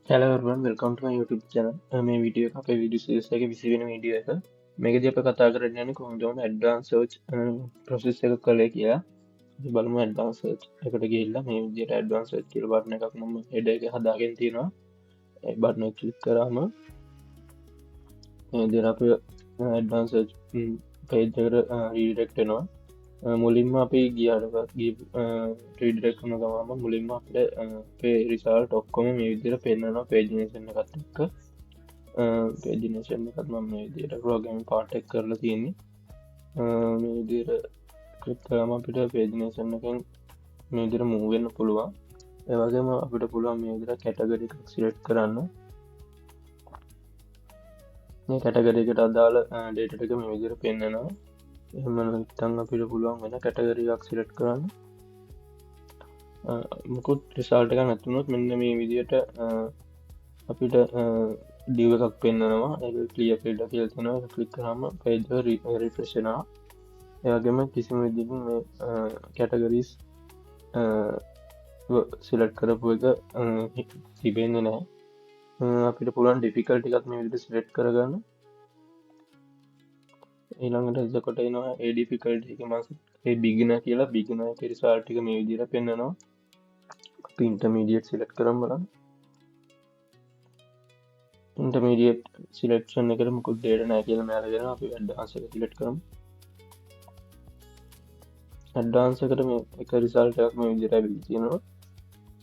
Hello everyone, welcome to my YouTube channel. මේ video එක අපේ වීඩියෝ සීරීස් එකේ 20 වෙනි වීඩියෝ එක. මේකදී අපි කතා කරන්න යන්නේ කොහොමද ඇඩ්වාන්ස් සර්ච් process එක කළේ කියලා. අපි බලමු ඇඩ්වාන්ස් සර්ච් එකට ගිහිල්ලා මේ විදිහට ඇඩ්වාන්ස් සර්ච් කියලා බටන් එකක් මම header එකේ හදාගෙන තියෙනවා. ඒ බටන් එක ක්ලික් කරාම මේ විදිහට අපි ඇඩ්වාන්ස් සර්ච් page එකට redirect වෙනවා. මුලින්ම අපි ගියාට රීඩිරෙක්ට් කරන ගමන්ම මුලින්ම අපිට අපේ රිසල්ට් ඔක්කොම මේ විදිහට පෙන්නනවා පේජිනේෂන් එකත් එක්ක. පේජිනේෂන් එකත් මම මේ විදිහට ප්‍රෝග්‍රෑමින් පාර්ට් එක කරලා තියෙන්නේ. මේ විදිහට ක්ලික් කරාම අපිට පේජිනේෂන් එකෙන් මේ විදිහට මූව් වෙන්න පුළුවන්. ඒ වගේම අපිට පුළුවන් මේ විදිහට කැටගරි එකක් සිලෙක්ට් කරන්න. මේ කැටගරි එකට අදාළ ඩේටා ටික මේ විදිහට පෙන්නනවා. එහෙම නැත්නම් අපිට පුළුවන් වෙන කැටගරි එකක් සිලෙක්ට් කරන්න. මුකුත් රිසල්ට් එකක් නැතුනොත් මෙන්න මේ විදිහට අපිට ඩිව් එකක් පෙන්නනවා. ඒක ක්ලියර් ෆිල්ටර් කියලා තියෙනවා. ඒක ක්ලික් කරාම පේජ් එක රිෆ්‍රෙෂ් වෙනවා. ඒ වගේම කිසිම විදිහකින් මේ කැටගරිස් සිලෙක්ට් කරපු එක තිබෙන්නේ නැහැ. අපිට පුළුවන් ඩිෆිකල්ටි එකක් මේ විදිහට සිලෙක්ට් කරගන්න. ඊළඟට එතකොට එනවා ඒ ඩිෆිකල්ටි එක ඒ බිගිනර් කියලා බිගිනර් එකේ රිසල්ට් ටික මේ විදිහට පෙන්නනවා. අපි ඉන්ටර්මීඩියට් සිලෙක්ට් කරමු බලන්න. ඉන්ටර්මීඩියට් සිලෙක්ෂන් එකට මුකුත් දෙයක් නැහැ කියලා මෙයාලා දෙනවා. අපි ඇඩ්වාන්ස් එක සිලෙක්ට් කරමු. ඇඩ්වාන්ස් එකට මේ එක රිසල්ට් එකක් මේ විදිහට ඇවිල්ලා තියෙනවා.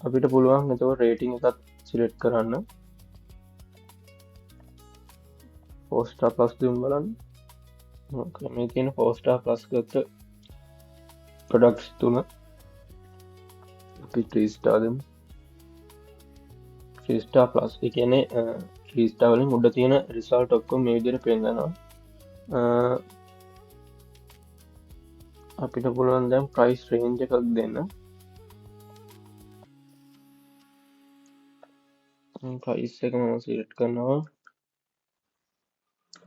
අපිට පුළුවන් එතකොට රේටින් එකක් සිලෙක්ට් කරන්න. 4 star plus දෙමු බලන්න. මේ තියෙන 4 star plus ගත්ත ප්‍රොඩක්ට්ස් තුන අපි 3 star දෙමු. 3 star plus ඒ කියන්නේ 3 star වලින් උඩ තියෙන රිසල්ට් ඔක්කොම මේ විදිහට පෙන්නනවා. අපිට පුළුවන් දැන් ප්‍රයිස් රේන්ජ් එකක් දෙන්න. ප්‍රයිස් එක මම සිලෙක්ට් කරනවා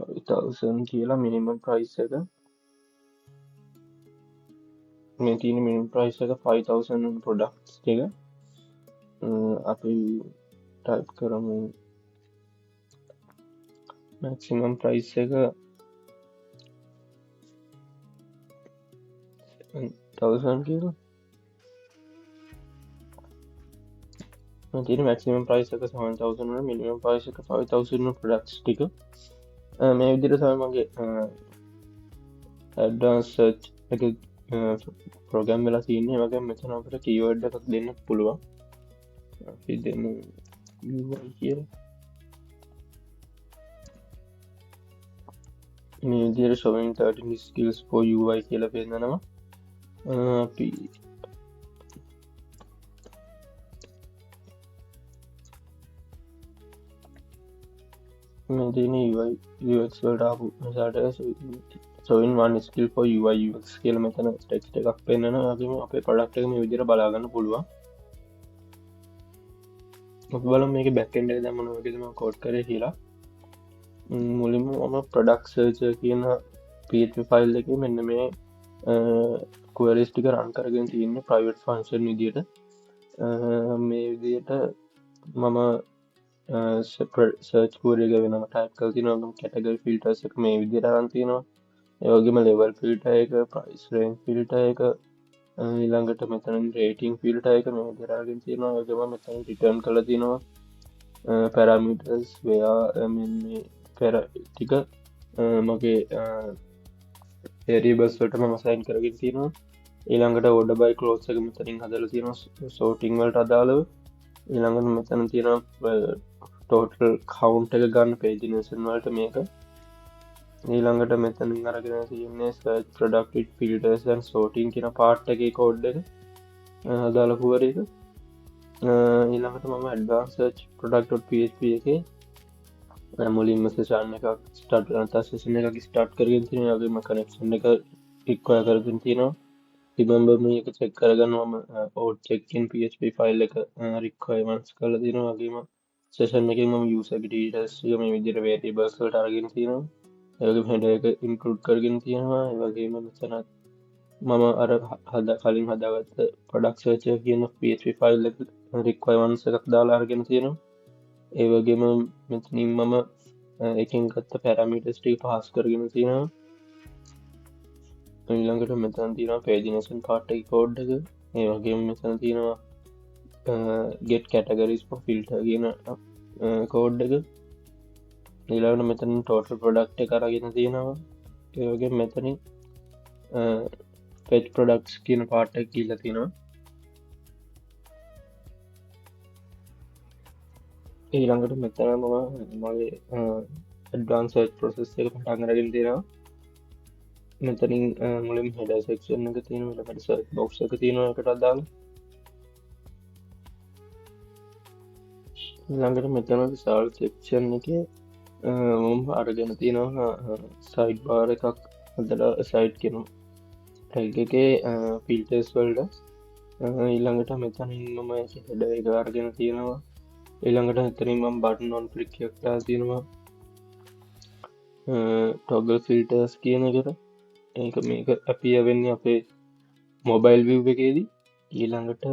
5000 කියලා මිනිමම් ප්‍රයිස් එක. මේ තියෙන මිනිමම් ප්‍රයිස් එක 5000 ප්‍රොඩක්ට්ස් ටික. අපි ටයිප් කරමු මැක්සිමම් ප්‍රයිස් එක 1000 කියලා. තියෙන මැක්සිමම් ප්‍රයිස් එක 7000 වන මිනිමම් ප්‍රයිස් එක 5000 ප්‍රොඩක්ට්ස් ටික. මේ විදිහට තමයි මගේ ඇඩ්වාන්ස් සර්ච් එක ප්‍රෝග්‍රෑම් වෙලා තියෙන්නේ. ඒ වගේම මෙතන අපිට කීවර්ඩ් එකක් දෙන්න පුළුවන්. අපි දෙමු UI කියලා. මේ විදිහට showing 13 skills for UI කියලා පෙන්නනවා. අපි මේ තියෙන UI UX වලට ආපු result showing one skill for UI UX කියලා මෙතන ටෙක්ස්ට් එකක් පෙන්නනවා. ඒ වගේම අපේ ප්‍රොඩක්ට් එක මේ විදිහට බලා ගන්න පුළුවන්. අපි බලමු මේකේ බෑක් එන්ඩ් එක දැන් මොන වගේද මම කෝඩ් කරේ කියලා. මුලින්ම මම product searcher කියන PHP ෆයිල් එකේ මෙන්න මේ queries ටික run කරගෙන තියෙන්නේ private function විදිහට. මේ විදිහට මම search query එක වෙනම type කරලා තියෙනවා. category filters එක මේ විදිහට අරන් තියෙනවා. ඒ වගේම level filter එක, price range filter එක, ඊළඟට මෙතන rating filter එක මේ විදිහට අරගෙන තියෙනවා. ඒ වගේම මෙතන return කරලා තියෙනවා parameters where මේ ටික මගේ variables වලට මම assign කරගෙන තියෙනවා. ඊළඟට order by close එක මෙතනින් හදලා තියෙනවා sorting වලට අදාළව. ඊළඟට මෙතන තියෙනවා total count එක ගන්න pagination වලට මේක. ඊළඟට මෙතනින් අරගෙන තියෙන්නේ search product with filters and sorting කියන part එකේ code එක අදාළ query එක. ඊළඟට මම advanced search product.php එකේ මුලින්ම session එකක් start කරගෙන තියෙනවා. ඒ වගේම connection එක require කරගෙන තියෙනවා. remember මේක check කරගන්න මම out check in php file එක requirements කරලා තියෙනවා. වගේම session එකෙන් මම user details එක මේ විදිහට variables වලට අරගෙන තියෙනවා. ඒ වගේම header එක include කරගෙන තියෙනවා. ඒ වගේම මෙතන මම අර කලින් හදාගත්ත product searcher කියන php file එක requirements එකක් දාලා අරගෙන තියෙනවා. ඒවගේම මෙතනින් මම එකින් ගත්ත පැරමිටස් ටික පහස් කරගෙන තියෙනවා ඊළඟට මෙතන තියෙනවා පේජිනේෂන් පාට් එක කෝඩ් එක ඒ වගේම මෙතන තියෙනවා ගෙට් කැටගරිස් ෆිල්ට කියන කෝඩ් එක ඊළඟට මෙතනින් ටෝටල් ප්‍රොඩක්් එක අරගෙන තියෙනවා ඒවගේ මෙතනින් පෙච් ප්‍රොඩක්ස් කියන පාට්ටක් කියල තියෙනවා ඊළඟට මෙතන මම මගේ ඇඩ්වාන්ස් ප්‍රොසෙස් එක පටන්ගරගෙන තියෙනවා මෙතනින් මුලින් හෙඩ සෙක්ෂන් එක තියෙන ට බොක්ස එක තියෙනවා එකට අදාල ළඟට මෙතන සාල් සෙක්ෂන් එක මම අරගෙන තියෙනවා සයිට් බාර එකක් අදල සයිට් කෙනු ටැග් එකේ පිල්ටස් වල්ඩ ඊළඟට මෙතනින් මම හෙඩ එක අරගෙන තියෙනවා ඊළඟට එතනින් මම බටන් ඔන් ක්ලික්යක්ටා තියෙනවා ටොගල් ෆිල්ටර්ස් කියන එකට ඒක මේක අපි වෙන්නේ අපේ මොබයිල් විව් එකේදී ඊළඟට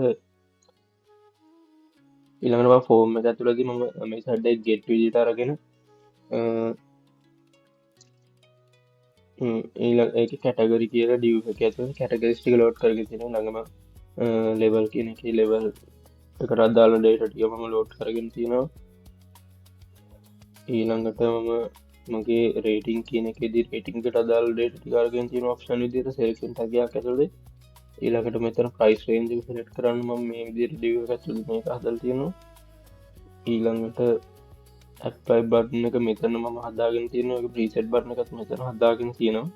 ෆෝර්ම් එක ඇතුළදී මම මේ සඩ්ඩ ගෙට් විදිට අරගෙන ඊළඟ ඒක කැටගරි කියලා ඩිය් එක ඇතුළ කැටගරිස්ටික ලෝඩ් කරගෙන තියෙන ළඟම ලෙවල් කියන එක ලෙවල් එකට අදාළ ඩේට ටික මම ලෝඩ් කරගෙන තියෙනවා ඊළඟට මම මගේ රේටිං කියන එකෙදි රේටිංකට අදාළ ඩේට ටිකාරගෙන තියෙන ඔප්ෂන් විදිහට සෙලෙක්ෂන් ටැගයක් ඇතුළේ ඊළඟට මෙතන ප්‍රයිස් රේන්ජ් එක සෙලෙක්ට් කරන්න මම මේ විදිහට ඩිව් එක ඇතුළේ මේක හදලා තියෙනවා ඊළඟට ඇප්ලයි බටන් එක මෙතන මම හදාගෙන තියෙනවා ඒක ප්‍රීසෙට් බටන් එකත් මෙතන හදාගෙන තියෙනවා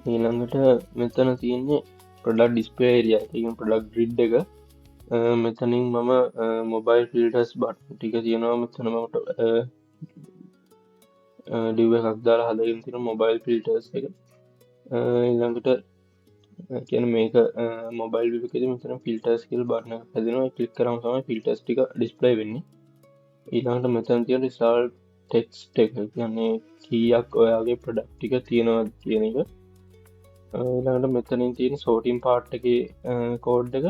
ඊළඟට මෙතන තියෙන්නේ ප්‍රොඩක්ට් ඩිස්ප්ලේ ඒරියා එකකින් ප්‍රොඩක්ට් ග්‍රිඩ් එක මෙතනින් මම මොබයිල් ෆිල්ටර්ස් බටන් ටික තියෙනවා මෙතන මට ඩිව් එකක් දාලා හදගෙන තියෙන මොබයිල් ෆිල්ටර්ස් එක ඊළඟට කියන මේක මොබයිල් විකද මෙතන ෆිල්ටර්ස් කියල් බටන හැදෙනවා ක්ලික් කරම තමයි ෆිල්ටර්ස් ටික ඩිස්ප්ලේ වෙන්නේ ඊළඟට මෙතන තියෙන රිසල්ට් ටෙක්ස්ට් එක කියන්නේ කීයක් ඔයාගේ ප්‍රොඩක්ට් ටික තියෙනවා කියන එක ඊළඟට මෙතනින් තියෙන සෝටින් පාර්ට් එකේ කෝඩ් එක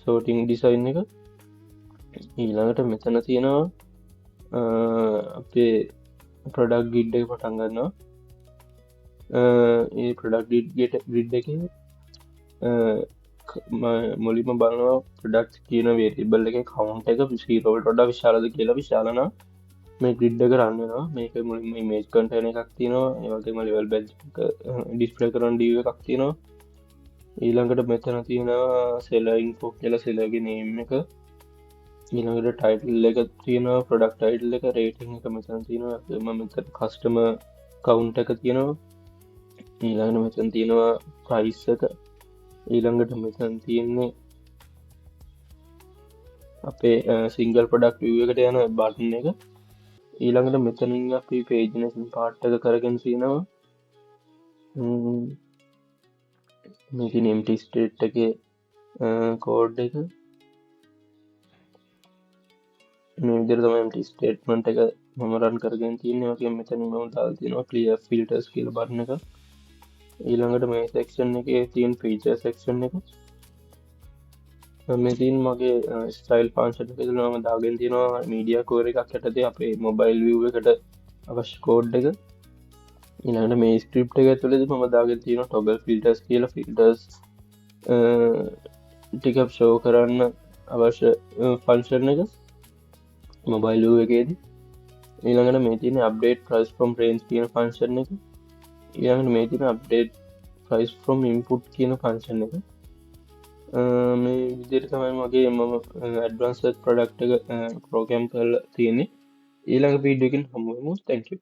සෝටින් ඩිසයින් එක ඊළඟට මෙතන තියෙනවා අපේ ප්‍රොඩක්් ගිඩ් එක පටන් ගන්නවා ඒ ප්‍රොඩක්් ගෙට ගිඩ් එක මුලිම බලනවා ප්‍රඩක්් කියන වේරිබල් එක කවුන්් එක සිරෝල් ොඩ විශාලද කියලා විශාලන මේ ගිඩ්ඩ කරන්නවා මේක මුලින්ම මේජ් කටන එකක් තියනවා ඒවගේ මලිවල් බැ් ඩිස්පලේ කරන් ඩිය එකක් තියනවා ඊළඟට මෙතන තියෙනවා සෙලයින් පොක් කියල සෙලගෙනීම එක ඊළඟට ටයිටල් එක තියෙනවා ප්‍රඩක්් ටයිටල් එක රේටිං එක මෙතන තියෙනවා මෙත කස්ටම කවුන්් එක තියෙනවා ඊළඟට මෙතන තියෙනවා ප්‍රයිස් එක ඊළඟට මෙතන් තියෙන්නේ අපේ සිංගල් පොඩක් එකට යන බටන් එක ඊළඟට මෙතනින් අපි පේජනසින් පාට්ටක කරගෙන තියෙනවා මේක නම්ටි ස්ටේට් එක කෝඩ් එක විදර තමයිට ස්ටේට්මන්ට් එක මමරන් කරගෙන තියන්නේ වගේ මෙතන ම දාල් තියනවා කලිය ෆිල්ටර්ස් කියල බරන එක ඊළඟට මේ සෙක්ෂන් එක තියන් ෆීචර් සෙක්ෂන් එක මෙතින් මගේ ස්ටයිල් පාන්සට නම දාගෙන තියෙනවා මීඩිය කෝර එකක් ඇටදේ අපේ මොබයිල් ව් එකට අවශ්‍ය කෝඩ් එක ඉනට මේ ස්ක්‍රප් එක තුළද ම දාගෙන තියෙන ටොබල් ෆිල්ටර්ස් කියල ෆිල්ටර්ස් ටිකප් ෂෝ කරන්න අවශ්‍ය ෆංශන් එක මොබයිල් එකේදී ඊළඟට මේ තින අප්ඩේට් ප්‍රයිස් ෆ්‍රොම් රේන්ජ් කියන ෆංශන් එක ඊළඟට මේ තින අප්ඩේට් ප්‍රයිස් ෆ්‍රොම් ඉන්පුට් කියන ෆංශන් එක මේ විදිර තමයි මගේ මම ඇඩවන්ස් ප්‍රඩක්් එක ප්‍රෝගම් කල් තියෙන්නේ ඊළඟ පීඩකින් හමුවමු තැංකු